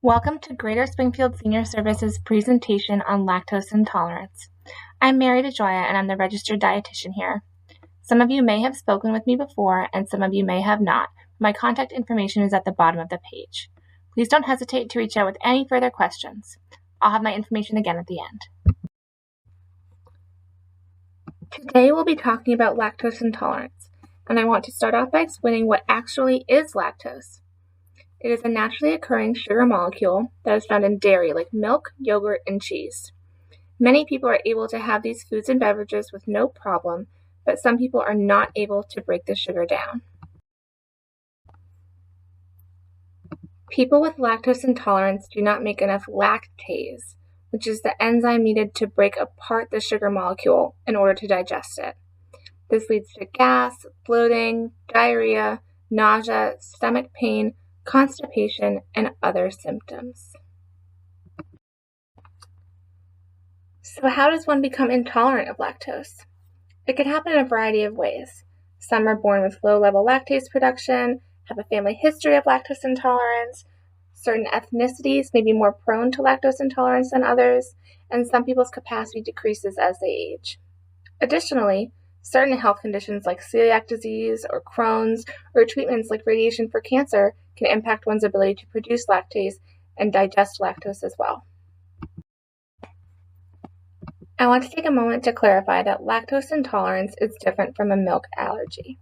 Welcome to Greater Springfield Senior Services presentation on lactose intolerance. I'm Mary DeJoya and I'm the registered dietitian here. Some of you may have spoken with me before and some of you may have not. My contact information is at the bottom of the page. Please don't hesitate to reach out with any further questions. I'll have my information again at the end. Today we'll be talking about lactose intolerance, and I want to start off by explaining what actually is lactose. It is a naturally occurring sugar molecule that is found in dairy like milk, yogurt, and cheese. Many people are able to have these foods and beverages with no problem, but some people are not able to break the sugar down. People with lactose intolerance do not make enough lactase, which is the enzyme needed to break apart the sugar molecule in order to digest it. This leads to gas, bloating, diarrhea, nausea, stomach pain, constipation, and other symptoms. So how does one become intolerant of lactose? It can happen in a variety of ways. Some are born with low-level lactase production, have a family history of lactose intolerance, certain ethnicities may be more prone to lactose intolerance than others, and some people's capacity decreases as they age. Additionally, certain health conditions like celiac disease or Crohn's or treatments like radiation for cancer can impact one's ability to produce lactase and digest lactose as well. I want to take a moment to clarify that lactose intolerance is different from a milk allergy.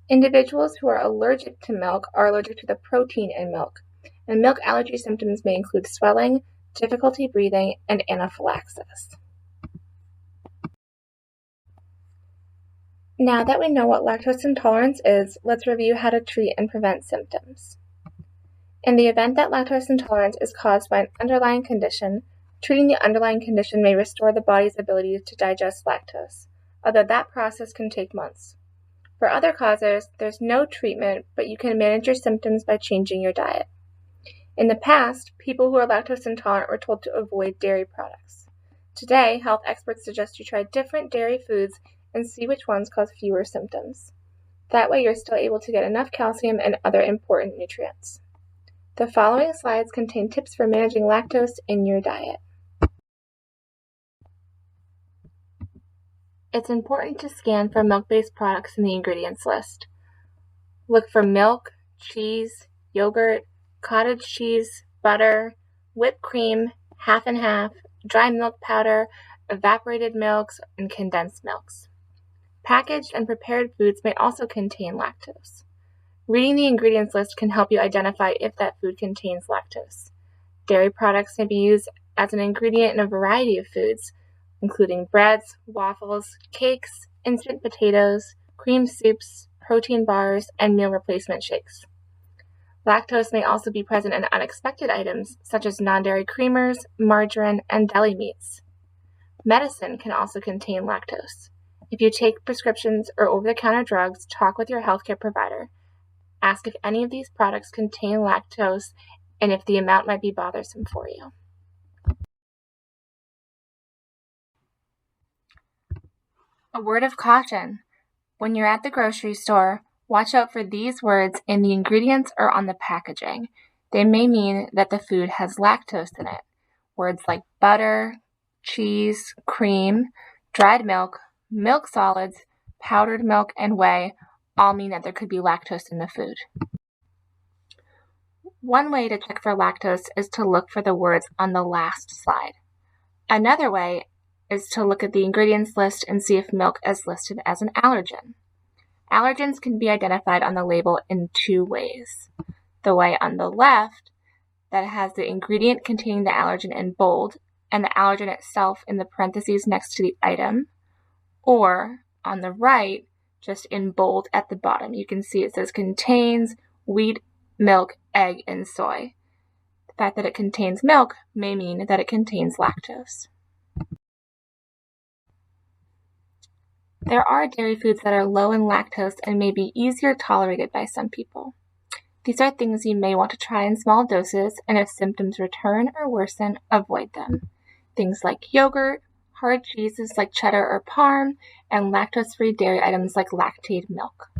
Individuals who are allergic to milk are allergic to the protein in milk, and milk allergy symptoms may include swelling, difficulty breathing, and anaphylaxis. Now that we know what lactose intolerance is, let's review how to treat and prevent symptoms. In the event that lactose intolerance is caused by an underlying condition, treating the underlying condition may restore the body's ability to digest lactose, although that process can take months. For other causes, there's no treatment, but you can manage your symptoms by changing your diet. In the past, people who are lactose intolerant were told to avoid dairy products. Today, health experts suggest you try different dairy foods and see which ones cause fewer symptoms. That way you're still able to get enough calcium and other important nutrients. The following slides contain tips for managing lactose in your diet. It's important to scan for milk-based products in the ingredients list. Look for milk, cheese, yogurt, cottage cheese, butter, whipped cream, half and half, dry milk powder, evaporated milks, and condensed milks. Packaged and prepared foods may also contain lactose. Reading the ingredients list can help you identify if that food contains lactose. Dairy products may be used as an ingredient in a variety of foods, including breads, waffles, cakes, instant potatoes, cream soups, protein bars, and meal replacement shakes. Lactose may also be present in unexpected items, such as non-dairy creamers, margarine, and deli meats. Medicine can also contain lactose. If you take prescriptions or over-the-counter drugs, talk with your healthcare provider. Ask if any of these products contain lactose and if the amount might be bothersome for you. A word of caution. When you're at the grocery store, watch out for these words in the ingredients or on the packaging. They may mean that the food has lactose in it. Words like butter, cheese, cream, dried milk, milk solids, powdered milk, and whey all mean that there could be lactose in the food. One way to check for lactose is to look for the words on the last slide. Another way is to look at the ingredients list and see if milk is listed as an allergen. Allergens can be identified on the label in two ways. The way on the left that has the ingredient containing the allergen in bold and the allergen itself in the parentheses next to the item, or on the right, just in bold at the bottom. You can see it says contains wheat, milk, egg, and soy. The fact that it contains milk may mean that it contains lactose. There are dairy foods that are low in lactose and may be easier tolerated by some people. These are things you may want to try in small doses, and if symptoms return or worsen, avoid them. Things like yogurt, hard cheeses like cheddar or parm, and lactose-free dairy items like lactated milk.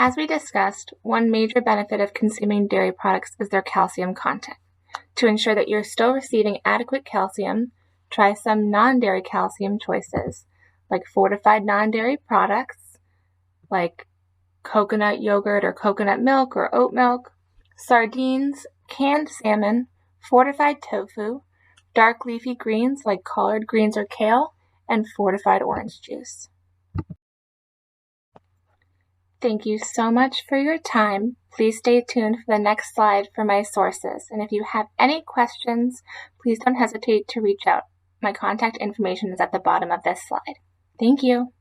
As we discussed, one major benefit of consuming dairy products is their calcium content. To ensure that you're still receiving adequate calcium, try some non-dairy calcium choices, like fortified non-dairy products, like coconut yogurt or coconut milk or oat milk, sardines, canned salmon, fortified tofu, dark leafy greens like collard greens or kale, and fortified orange juice. Thank you so much for your time. Please stay tuned for the next slide for my sources. And if you have any questions, please don't hesitate to reach out. My contact information is at the bottom of this slide. Thank you.